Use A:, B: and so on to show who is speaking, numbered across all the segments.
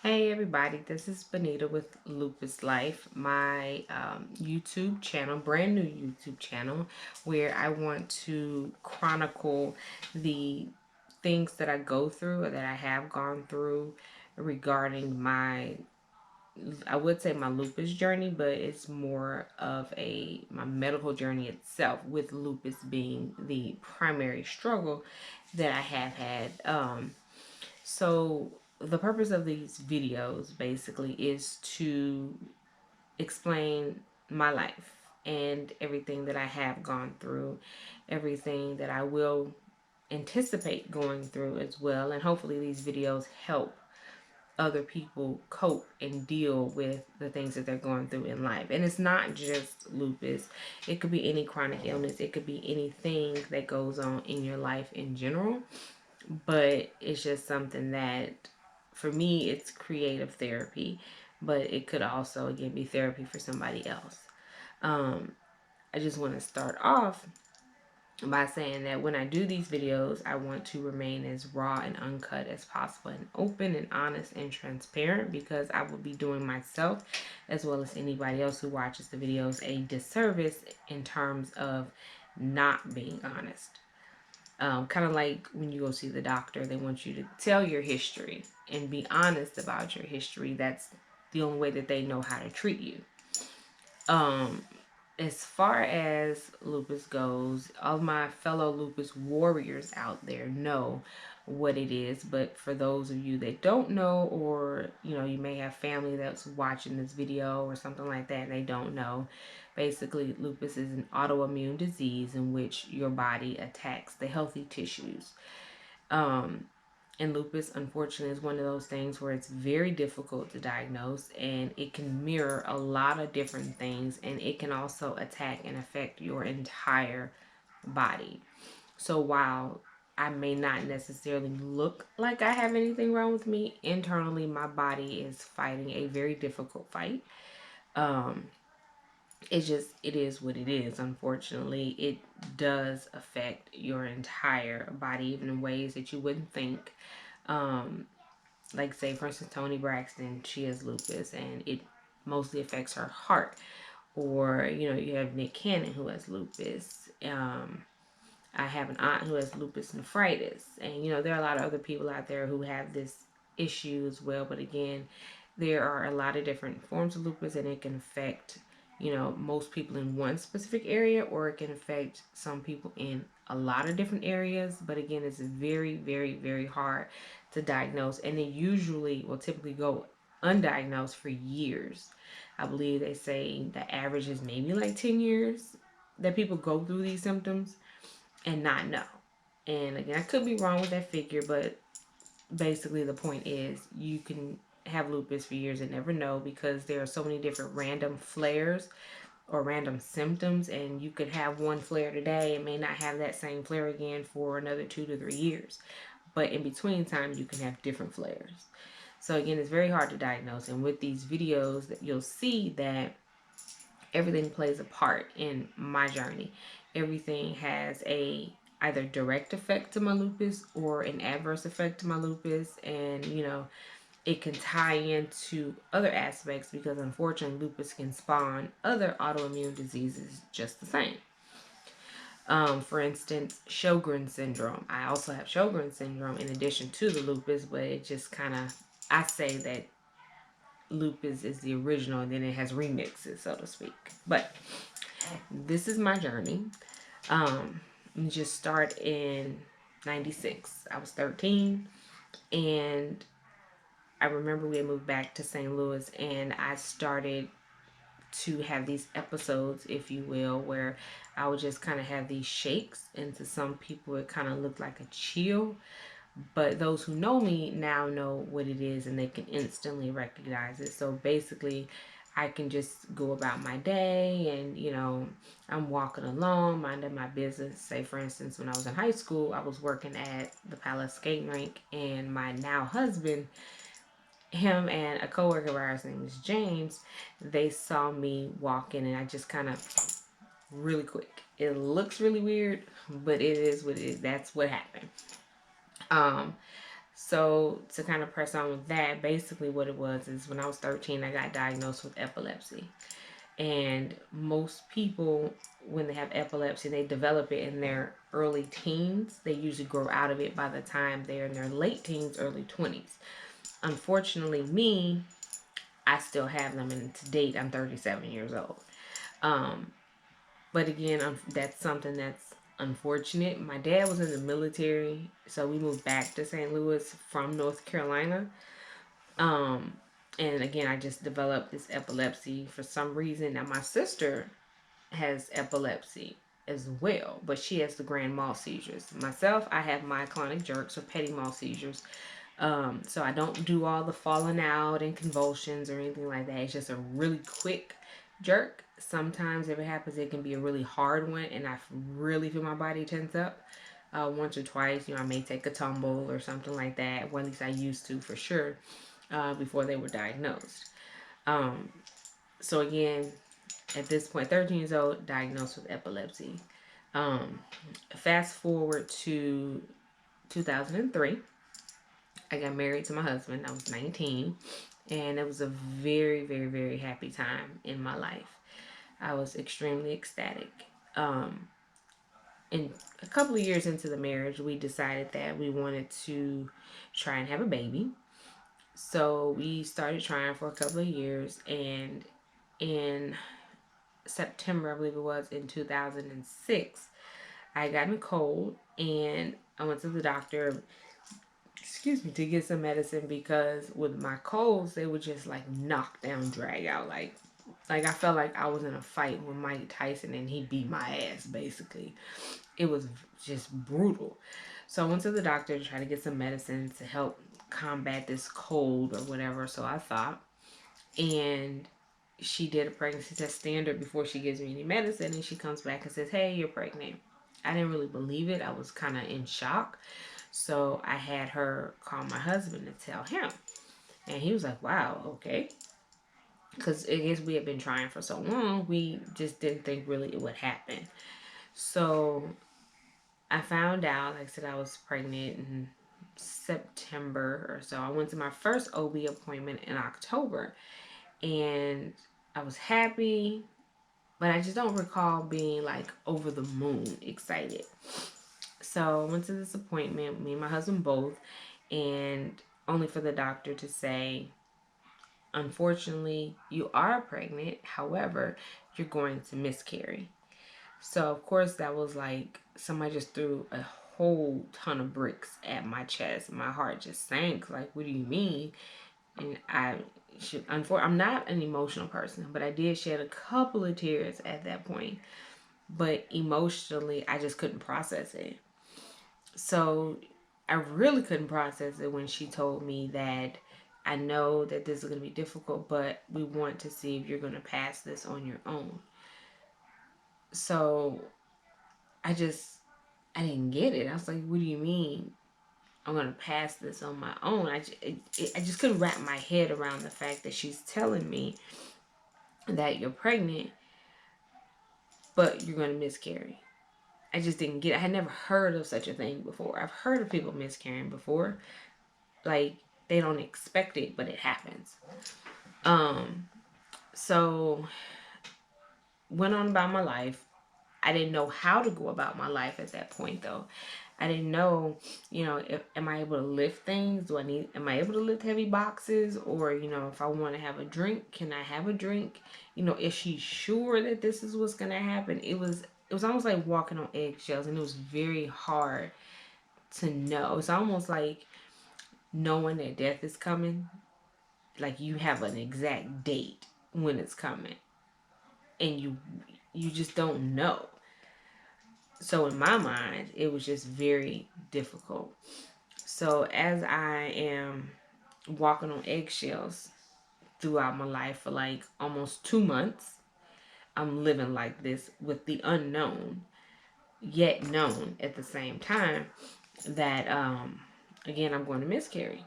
A: Hey everybody, this is Benita with Lupus Life, my YouTube channel, brand new YouTube channel, where I want to chronicle the things that I go through or that I have gone through regarding I would say my lupus journey, but it's more of my medical journey itself, with lupus being the primary struggle that I have had. So the purpose of these videos basically is to explain my life and everything that I have gone through, everything that I will anticipate going through as well. And hopefully these videos help other people cope and deal with the things that they're going through in life. And it's not just lupus. It could be any chronic illness. It could be anything that goes on in your life in general. But it's just something that, for me, it's creative therapy, but it could also again be therapy for somebody else. I just want to start off by saying that when I do these videos, I want to remain as raw and uncut as possible, and open and honest and transparent, because I will be doing myself as well as anybody else who watches the videos a disservice in terms of not being honest. Kind of like when you go see the doctor, they want you to tell your history and be honest about your history. That's the only way that they know how to treat you. Um, as far as lupus goes, all my fellow lupus warriors out there know what it is. But for those of you that don't know, or you may have family that's watching this video or something like that and they don't know, basically lupus is an autoimmune disease in which your body attacks the healthy tissues. Um, and lupus, unfortunately, is one of those things where it's very difficult to diagnose, and it can mirror a lot of different things, and it can also attack and affect your entire body. So while I may not necessarily look like I have anything wrong with me, internally my body is fighting a very difficult fight. Um, it is what it is. Unfortunately, it does affect your entire body, even in ways that you wouldn't think. Um, like, say, for instance, Toni Braxton, she has lupus, and it mostly affects her heart. Or, you have Nick Cannon, who has lupus. I have an aunt who has lupus nephritis. And, there are a lot of other people out there who have this issue as well. But again, there are a lot of different forms of lupus, and it can affect, most people in one specific area, or it can affect some people in a lot of different areas. But again, it's very, very, very hard to diagnose. And it usually will typically go undiagnosed for years. I believe they say the average is maybe like 10 years that people go through these symptoms and not know. And again, I could be wrong with that figure, but basically the point is you can have lupus for years and never know, because there are so many different random flares or random symptoms, and you could have one flare today and may not have that same flare again for another 2 to 3 years. But in between time, you can have different flares. So again, it's very hard to diagnose. And with these videos, that you'll see that everything plays a part in my journey. Everything has a either direct effect to my lupus or an adverse effect to my lupus, and it can tie into other aspects, because unfortunately lupus can spawn other autoimmune diseases just the same. For instance, Sjogren's syndrome. I also have Sjogren's syndrome in addition to the lupus, but it just kind of, I say that lupus is the original and then it has remixes, so to speak. But this is my journey. Just start in 96. I was 13, and I remember we had moved back to St. Louis, and I started to have these episodes, if you will, where I would just kind of have these shakes, and to some people it kind of looked like a chill, but those who know me now know what it is, and they can instantly recognize it. So basically, I can just go about my day, and I'm walking along, minding my business. Say, for instance, when I was in high school, I was working at the Palace skating rink, and my now husband, him and a coworker of ours named is James, they saw me walking, and I just kind of, really quick. It looks really weird, but it is what it is. That's what happened. Um, So to kind of press on with that, basically what it was is when I was 13, I got diagnosed with epilepsy. And most people, when they have epilepsy, they develop it in their early teens. They usually grow out of it by the time they're in their late teens, early 20s. Unfortunately, me, I still have them, and to date, I'm 37 years old. Um, but again, that's something that's unfortunate. My dad was in the military, so we moved back to St. Louis from North Carolina. Um, and again, I just developed this epilepsy for some reason. Now, my sister has epilepsy as well, but she has the grand mal seizures. Myself, I have myoclonic jerks or petit mal seizures. So I don't do all the falling out and convulsions or anything like that. It's just a really quick jerk. Sometimes if it happens, it can be a really hard one, and I really feel my body tense up. Once or twice, I may take a tumble or something like that. Well, at least I used to for sure before they were diagnosed. Um, so again, at this point, 13 years old, diagnosed with epilepsy. Um, Fast forward to 2003. I got married to my husband. I was 19, and it was a very, very, very happy time in my life. I was extremely ecstatic. Um, and a couple of years into the marriage, we decided that we wanted to try and have a baby. So we started trying for a couple of years, and in September, I believe it was, in 2006, I got a cold, and I went to the doctor, excuse me, to get some medicine because with my colds, they would just like knock down, drag out. Like I felt like I was in a fight with Mike Tyson and he beat my ass, basically. It was just brutal. So I went to the doctor to try to get some medicine to help combat this cold or whatever, so I thought. And she did a pregnancy test standard before she gives me any medicine, and she comes back and says, "Hey, you're pregnant." I didn't really believe it. I was kind of in shock. So I had her call my husband and tell him. And he was like, "Wow, okay." Because I guess we had been trying for so long, we just didn't think really it would happen. So I found out, like I said, I was pregnant in September or so. I went to my first OB appointment in October, and I was happy, but I just don't recall being like over the moon excited. So I went to this appointment, me and my husband both, and only for the doctor to say, "Unfortunately, you are pregnant. However, you're going to miscarry." So of course that was like somebody just threw a whole ton of bricks at my chest. My heart just sank. Like, what do you mean? And I'm not an emotional person, but I did shed a couple of tears at that point. But emotionally, I just couldn't process it. So I really couldn't process it when she told me that, "I know that this is going to be difficult, but we want to see if you're going to pass this on your own." So I just, I didn't get it. I was like, "What do you mean I'm going to pass this on my own?" I just couldn't wrap my head around the fact that she's telling me that you're pregnant, but you're going to miscarry. I just didn't get it. I had never heard of such a thing before. I've heard of people miscarrying before. Like, they don't expect it, but it happens. Um, so went on about my life. I didn't know how to go about my life at that point, though. I didn't know, am I able to lift things? Am I able to lift heavy boxes? Or, if I want to have a drink, can I have a drink? Is she sure that this is what's going to happen? It was almost like walking on eggshells, and it was very hard to know. It's almost like knowing that death is coming. Like, you have an exact date when it's coming, and you just don't know. So in my mind, it was just very difficult. So as I am walking on eggshells throughout my life for like almost 2 months, I'm living like this with the unknown, yet known at the same time, that again, I'm going to miscarry.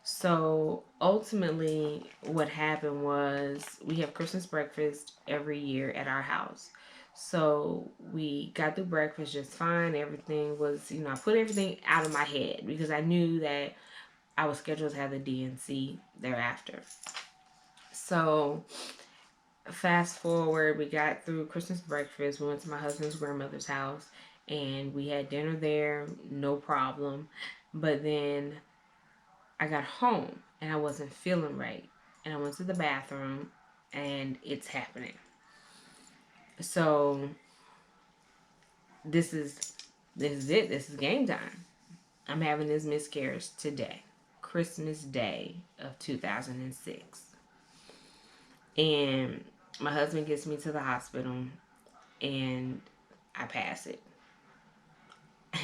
A: So ultimately, what happened was we have Christmas breakfast every year at our house. So we got through breakfast just fine. Everything was, I put everything out of my head because I knew that I was scheduled to have the DNC thereafter. So fast forward, we got through Christmas breakfast. We went to my husband's grandmother's house and we had dinner there, no problem. But then I got home and I wasn't feeling right. And I went to the bathroom and it's happening. So this is it. This is game time. I'm having this miscarriage today, Christmas Day of 2006. And my husband gets me to the hospital and I pass it.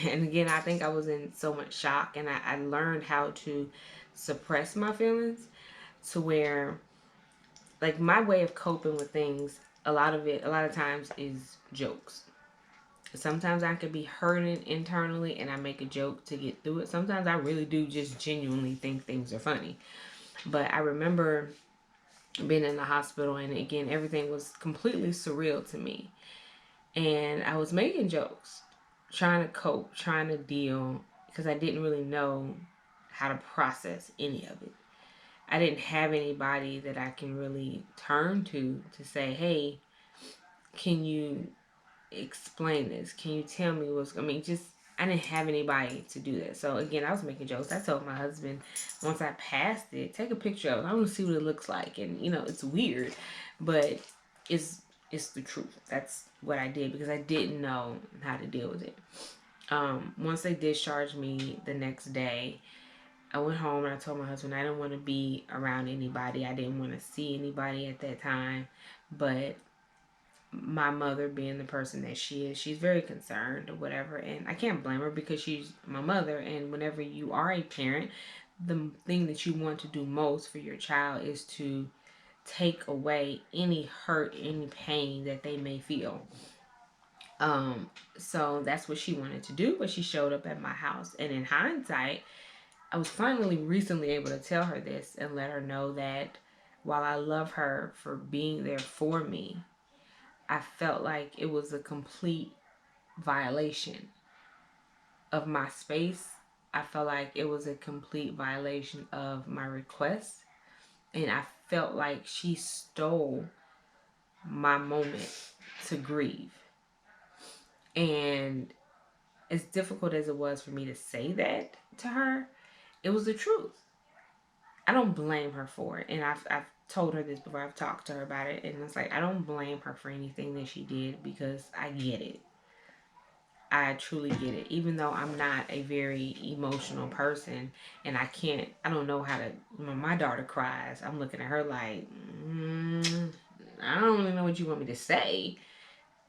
A: And again, I think I was in so much shock and I learned how to suppress my feelings to where, like, my way of coping with things, a lot of times is jokes. Sometimes I could be hurting internally and I make a joke to get through it. Sometimes I really do just genuinely think things are funny. But I remember being in the hospital and again, everything was completely surreal to me. And I was making jokes, trying to cope, trying to deal, because I didn't really know how to process any of it. I didn't have anybody that I can really turn to say, hey, can you explain this? Can you tell me just, I didn't have anybody to do that. So again, I was making jokes. I told my husband once I passed it, take a picture of it. I want to see what it looks like. And it's weird, but it's the truth. That's what I did because I didn't know how to deal with it. Once they discharged me the next day, I went home and I told my husband I didn't want to be around anybody. I didn't want to see anybody at that time. But my mother, being the person that she is, she's very concerned or whatever. And I can't blame her because she's my mother. And whenever you are a parent, the thing that you want to do most for your child is to take away any hurt, any pain that they may feel. Um, so that's what she wanted to do, but she showed up at my house. And in hindsight, I was finally recently able to tell her this and let her know that while I love her for being there for me, I felt like it was a complete violation of my space. I felt like it was a complete violation of my request. And I felt like she stole my moment to grieve. And as difficult as it was for me to say that to her, it was the truth. I don't blame her for it. And I've told her this before. I've talked to her about it. And it's like, I don't blame her for anything that she did because I get it. I truly get it. Even though I'm not a very emotional person and I don't know how to, when my daughter cries, I'm looking at her like, I don't really know what you want me to say.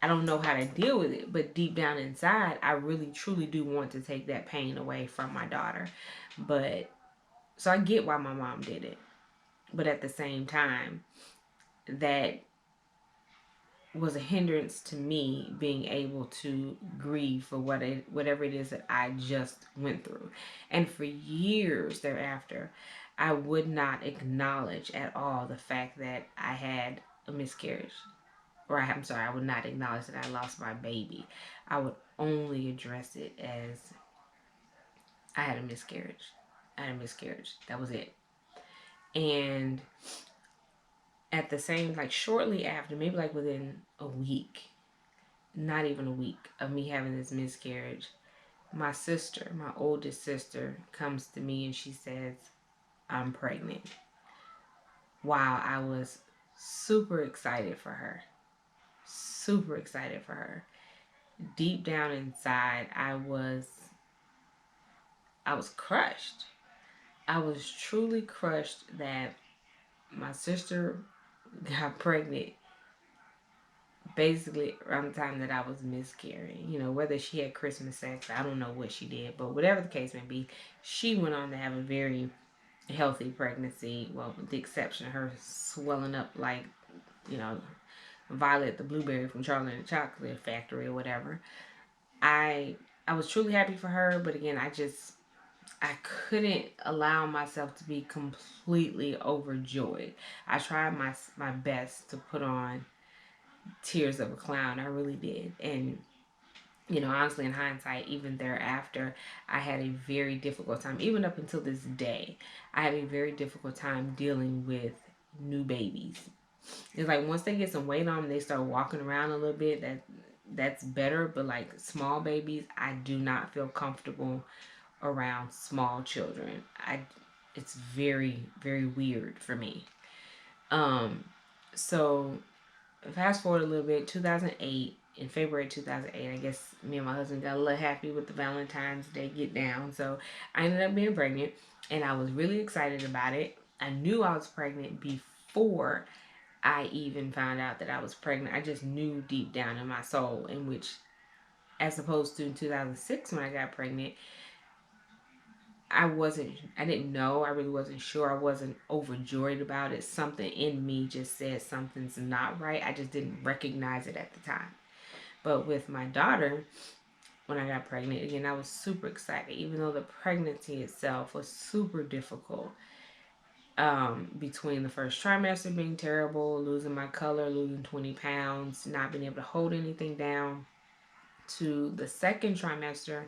A: I don't know how to deal with it. But deep down inside, I really truly do want to take that pain away from my daughter. But, so I get why my mom did it. But at the same time, that was a hindrance to me being able to grieve for whatever it is that I just went through. And for years thereafter, I would not acknowledge at all the fact that I had a miscarriage. I'm sorry, I would not acknowledge that I lost my baby. I would only address it as I had a miscarriage. I had a miscarriage. That was it. And at the same, like shortly after, maybe like within a week, not even a week of me having this miscarriage, my sister, my oldest sister, comes to me and she says, I'm pregnant. Wow, I was super excited for her. Super excited for her. Deep down inside, I was crushed. I was truly crushed that my sister got pregnant basically around the time that I was miscarrying. Whether she had Christmas sex, I don't know what she did, but whatever the case may be, she went on to have a very healthy pregnancy. Well, with the exception of her swelling up like, you know, Violet the blueberry from Charlie and the Chocolate Factory or whatever. I was truly happy for her, but again, I couldn't allow myself to be completely overjoyed. I tried my best to put on tears of a clown. I really did. And you know, honestly, in hindsight, even thereafter, I had a very difficult time. Even up until this day, I have a very difficult time dealing with new babies. It's like once they get some weight on them, they start walking around a little bit. That's better. But like small babies, I do not feel comfortable around small children. It's very very weird for me. Um, so fast forward a little bit, 2008, in February 2008, I guess me and my husband got a little happy with the Valentine's Day get down. So I ended up being pregnant, and I was really excited about it. I knew I was pregnant before I even found out that I was pregnant. I just knew deep down in my soul, in which, as opposed to in 2006 when I got pregnant, I didn't know. I really wasn't sure. I wasn't overjoyed about it. Something in me just said something's not right. I just didn't recognize it at the time. But with my daughter, when I got pregnant, again, I was super excited, even though the pregnancy itself was super difficult. Between the first trimester being terrible, losing my color, losing 20 pounds, not being able to hold anything down, to the second trimester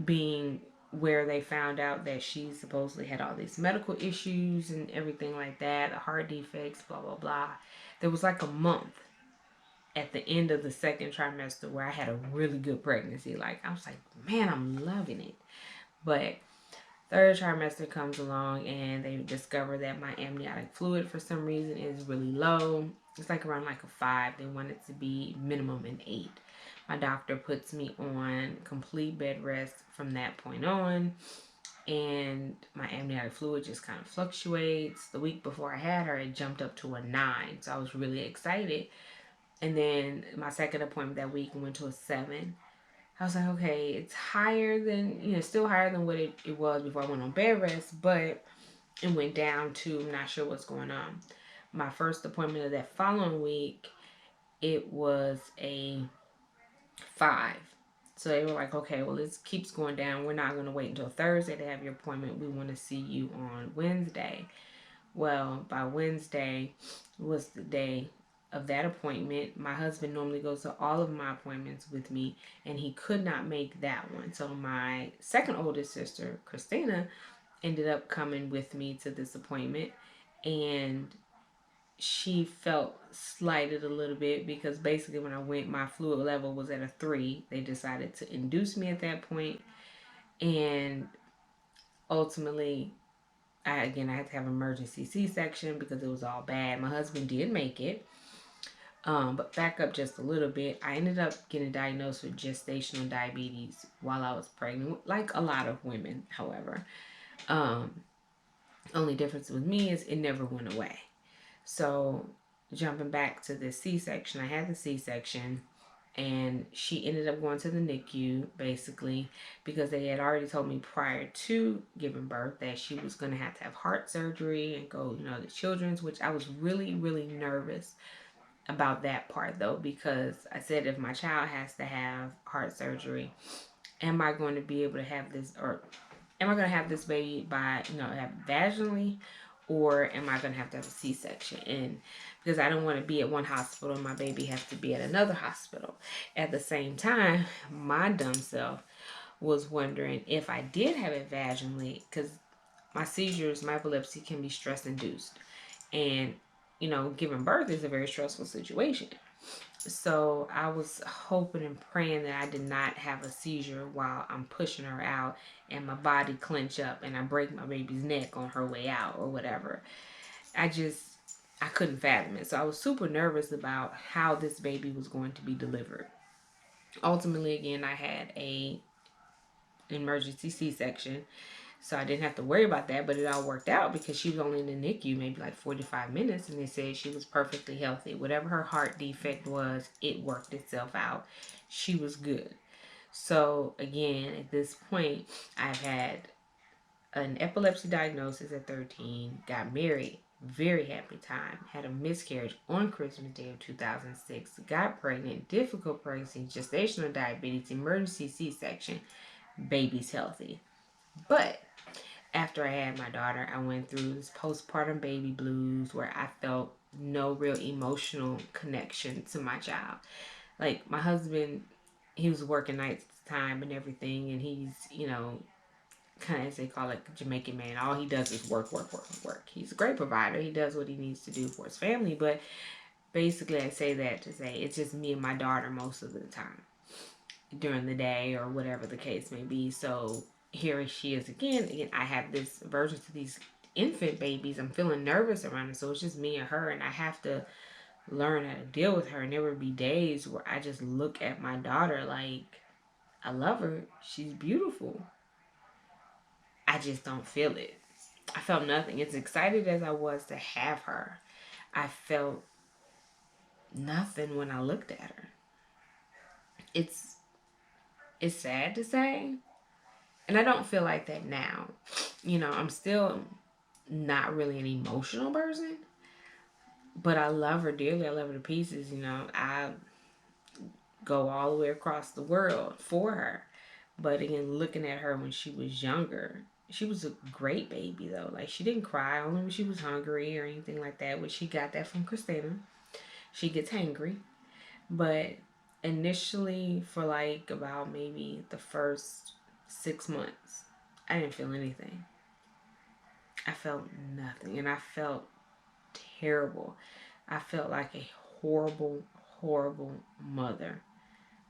A: being where they found out that she supposedly had all these medical issues and everything like that, heart defects, blah, blah, blah. There was like a month at the end of the second trimester where I had a really good pregnancy. Like, I was like, man, I'm loving it. But third trimester comes along and they discover that my amniotic fluid for some reason is really low. It's like around like a 5. They want it to be minimum an 8. My doctor puts me on complete bed rest from that point on, and my amniotic fluid just kind of fluctuates. The week before I had her, it jumped up to a 9, so I was really excited. And then my second appointment that week went to a 7. I was like, okay, it's higher than, still higher than what it was before I went on bed rest, but it went down to, I'm not sure what's going on. My first appointment of that following week, it was a 5. So they were like, okay, well, it keeps going down. We're not going to wait until Thursday to have your appointment. We want to see you on Wednesday. Well, by Wednesday was the day of that appointment. My husband normally goes to all of my appointments with me, and he could not make that one. So my second oldest sister, Christina, ended up coming with me to this appointment, and she felt slighted a little bit because basically when I went, my fluid level was at a 3. They decided to induce me at that point, and ultimately I had to have emergency C-section because it was all bad. My husband did make it. But back up just a little bit, I ended up getting diagnosed with gestational diabetes while I was pregnant, like a lot of women, however. Um, Only difference with me is it never went away. So jumping back to the C-section, I had the C-section, and she ended up going to the NICU basically because they had already told me prior to giving birth that she was going to have heart surgery and go, the children's, which I was really, really nervous about that part though, because I said if my child has to have heart surgery, am I going to be able to have this, or am I going to have this baby by, have vaginally, or am I going to have a C-section? And because I don't want to be at one hospital and my baby has to be at another hospital. At the same time, my dumb self was wondering if I did have it vaginally, because my seizures, my epilepsy can be stress induced. And, giving birth is a very stressful situation. So I was hoping and praying that I did not have a seizure while I'm pushing her out and my body clench up and I break my baby's neck on her way out or whatever. I couldn't fathom it. So I was super nervous about how this baby was going to be delivered. Ultimately, again, I had a emergency C-section. So I didn't have to worry about that, but it all worked out because she was only in the NICU maybe like 45 minutes, and they said she was perfectly healthy. Whatever her heart defect was, it worked itself out. She was good. So again, at this point, I've had an epilepsy diagnosis at 13, got married, very happy time, had a miscarriage on Christmas Day of 2006, got pregnant, difficult pregnancy, gestational diabetes, emergency C-section, baby's healthy. But after I had my daughter, I went through this postpartum baby blues where I felt no real emotional connection to my child. Like my husband, he was working nights at the time and everything, and he's, kind of, as they call it, Jamaican man. All he does is work, work, work, work. He's a great provider. He does what he needs to do for his family, but basically I say that to say it's just me and my daughter most of the time during the day or whatever the case may be. So here she is again. Again, I have this aversion to these infant babies. I'm feeling nervous around them. So it's just me and her, and I have to learn how to deal with her. And there would be days where I just look at my daughter like, I love her. She's beautiful. I just don't feel it. I felt nothing. As excited as I was to have her, I felt nothing when I looked at her. It's it's sad to say, and I don't feel like that now. I'm still not really an emotional person, but I love her dearly. I love her to pieces. I go all the way across the world for her. But again, looking at her when she was younger, she was a great baby though. Like she didn't cry only when she was hungry or anything like that, which she got that from Christina. She gets hangry. But initially, for like about maybe the first 6 months, I didn't feel anything. I felt nothing. And I felt terrible. I felt like a horrible, horrible mother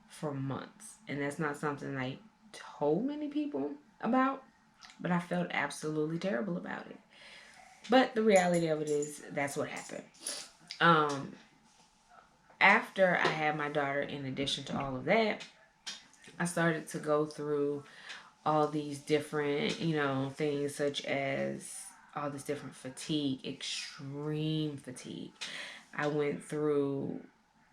A: for months. And that's not something I told many people about, but I felt absolutely terrible about it. But the reality of it is that's what happened. Um, After I had my daughter, in addition to all of that, I started to go through all these different, things such as all this different fatigue, extreme fatigue. I went through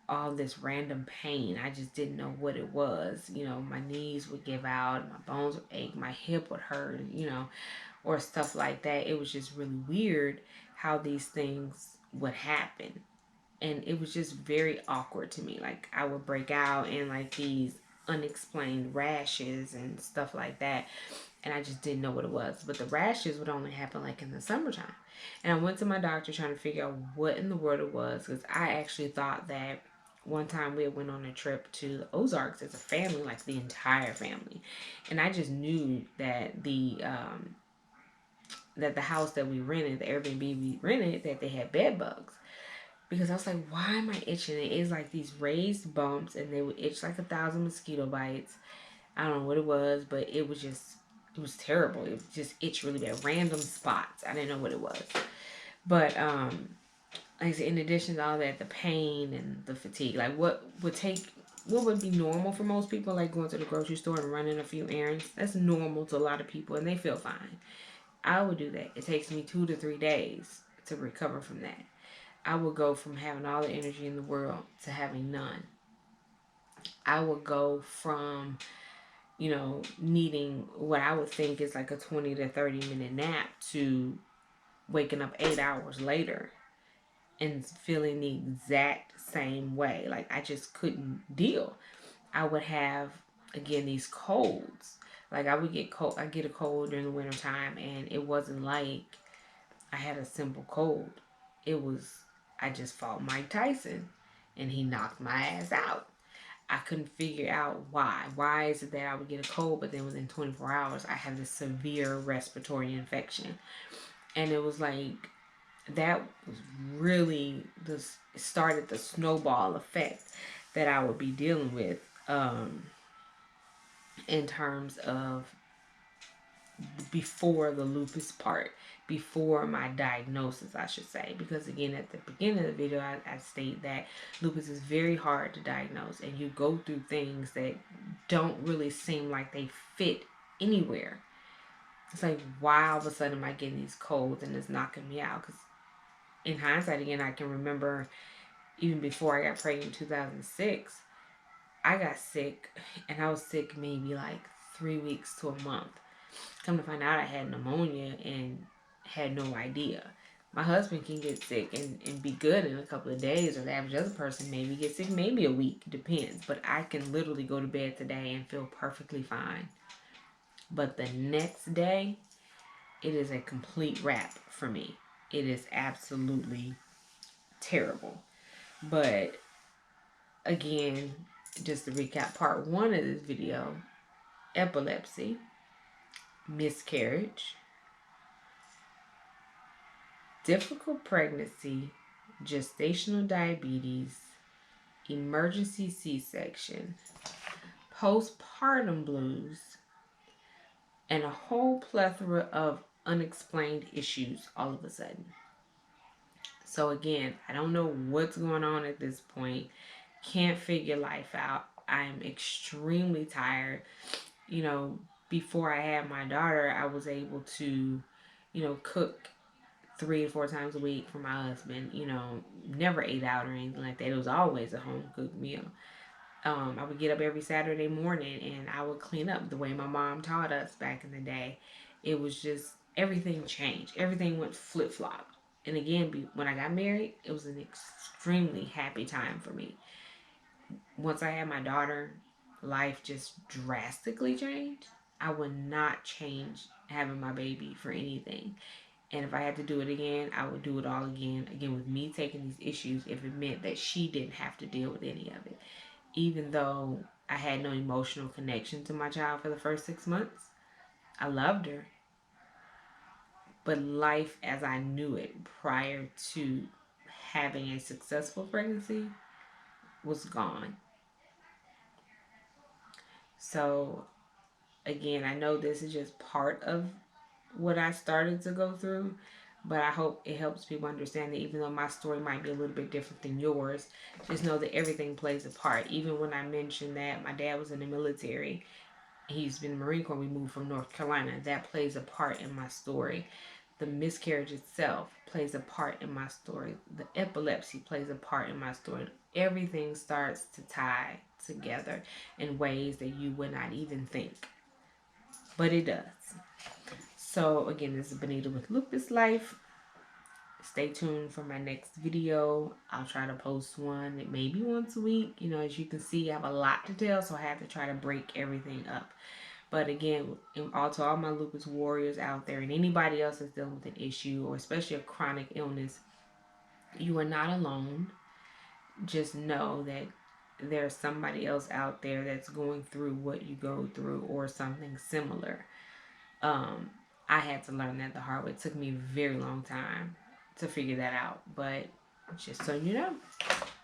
A: all this random pain. I just didn't know what it was. My knees would give out, my bones would ache, my hip would hurt, or stuff like that. It was just really weird how these things would happen. And it was just very awkward to me. Like I would break out in like these unexplained rashes and stuff like that, and I just didn't know what it was. But the rashes would only happen like in the summertime. And I went to my doctor trying to figure out what in the world it was, because I actually thought that one time we went on a trip to the Ozarks as a family, like the entire family, and I just knew that the house that we rented, the Airbnb we rented, that they had bed bugs. Because I was like, why am I itching? It is like these raised bumps, and they would itch like 1,000 mosquito bites. I don't know what it was, but it was terrible. It was just itch really bad. Random spots. I didn't know what it was. But like I said, in addition to all that, the pain and the fatigue, like what would be normal for most people, like going to the grocery store and running a few errands, that's normal to a lot of people, and they feel fine. I would do that. It takes me 2 to 3 days to recover from that. I would go from having all the energy in the world to having none. I would go from, needing what I would think is like a 20 to 30-minute nap to waking up 8 hours later and feeling the exact same way. Like I just couldn't deal. I would have, again, these colds. Like I would get cold. I get a cold during the wintertime, and it wasn't like I had a simple cold. It was, I just fought Mike Tyson and he knocked my ass out. I couldn't figure out why. Why is it that I would get a cold, but then within 24 hours, I have this severe respiratory infection? And it was like, that was really started the snowball effect that I would be dealing with in terms of before the lupus part, before my diagnosis, I should say. Because again, at the beginning of the video, I state that lupus is very hard to diagnose, and you go through things that don't really seem like they fit anywhere. It's like, why all of a sudden am I getting these colds and it's knocking me out? Because in hindsight, again, I can remember even before I got pregnant in 2006, I got sick, and I was sick maybe like 3 weeks to a month. Come to find out, I had pneumonia and had no idea. My husband can get sick and be good in a couple of days, or the average other person maybe gets sick maybe a week, depends. But I can literally go to bed today and feel perfectly fine. But the next day, it is a complete wrap for me. It is absolutely terrible. But again, just to recap part one of this video: epilepsy, miscarriage, difficult pregnancy, gestational diabetes, emergency C-section, postpartum blues, and a whole plethora of unexplained issues all of a sudden. So again, I don't know what's going on at this point. Can't figure life out. I'm extremely tired. You know, before I had my daughter, I was able to, cook 3 to 4 times a week for my husband. Never ate out or anything like that. It was always a home cooked meal. I would get up every Saturday morning and I would clean up the way my mom taught us back in the day. It was just everything changed. Everything went flip flop. And again, when I got married, it was an extremely happy time for me. Once I had my daughter, life just drastically changed. I would not change having my baby for anything. And if I had to do it again, I would do it all again. Again, with me taking these issues, if it meant that she didn't have to deal with any of it. Even though I had no emotional connection to my child for the first 6 months, I loved her. But life as I knew it prior to having a successful pregnancy was gone. So, again, I know this is just part of what I started to go through, but I hope it helps people understand that even though my story might be a little bit different than yours, just know that everything plays a part. Even when I mentioned that my dad was in the military, he's been in the Marine Corps, we moved from North Carolina, that plays a part in my story. The miscarriage itself plays a part in my story. The epilepsy plays a part in my story. Everything starts to tie together in ways that you would not even think. But it does. So again, this is Benita with Lupus Life. Stay tuned for my next video. I'll try to post one maybe once a week. As you can see, I have a lot to tell, so I have to try to break everything up. But again, to all my lupus warriors out there and anybody else that's dealing with an issue or especially a chronic illness, you are not alone. Just know that there's somebody else out there that's going through what you go through or something similar. I had to learn that the hard way. It took me a very long time to figure that out. But just so you know,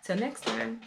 A: till next time.